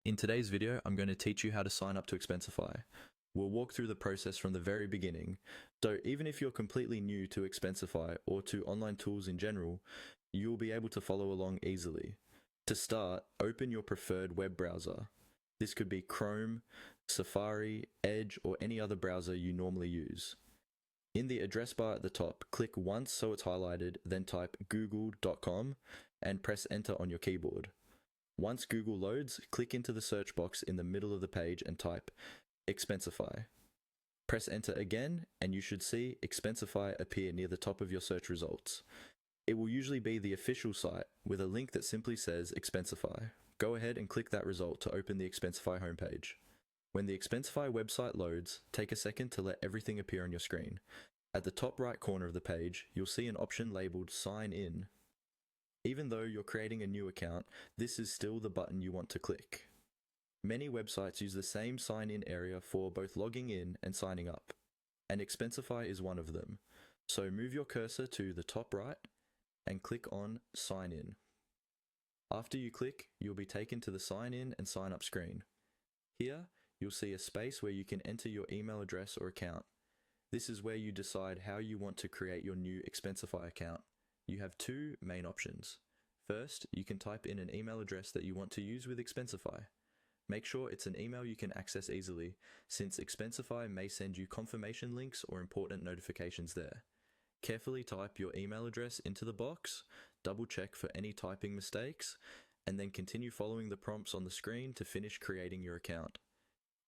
In today's video, I'm going to teach you how to sign up to Expensify. We'll walk through the process from the very beginning, so even if you're completely new to Expensify or to online tools in general, you'll be able to follow along easily. To start, open your preferred web browser. This could be Chrome, Safari, Edge, or any other browser you normally use. In the address bar at the top, click once so it's highlighted, then type google.com and press enter on your keyboard. Once Google loads, click into the search box in the middle of the page and type Expensify. Press enter again and you should see Expensify appear near the top of your search results. It will usually be the official site with a link that simply says Expensify. Go ahead and click that result to open the Expensify homepage. When the Expensify website loads, take a second to let everything appear on your screen. At the top right corner of the page, you'll see an option labeled Sign In. Even though you're creating a new account, this is still the button you want to click. Many websites use the same sign-in area for both logging in and signing up, and Expensify is one of them. So move your cursor to the top right and click on Sign In. After you click, you'll be taken to the Sign In and Sign Up screen. Here, you'll see a space where you can enter your email address or account. This is where you decide how you want to create your new Expensify account. You have two main options. First, you can type in an email address that you want to use with Expensify. Make sure it's an email you can access easily, since Expensify may send you confirmation links or important notifications there. Carefully type your email address into the box, double check for any typing mistakes, and then continue following the prompts on the screen to finish creating your account.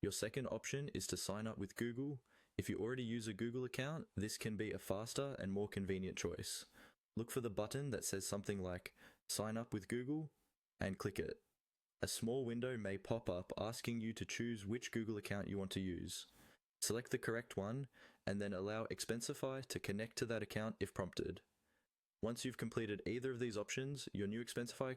Your second option is to sign up with Google. If you already use a Google account, this can be a faster and more convenient choice. Look for the button that says something like Sign Up with Google and click it. A small window may pop up asking you to choose which Google account you want to use. Select the correct one and then allow Expensify to connect to that account if prompted. Once you've completed either of these options, your new Expensify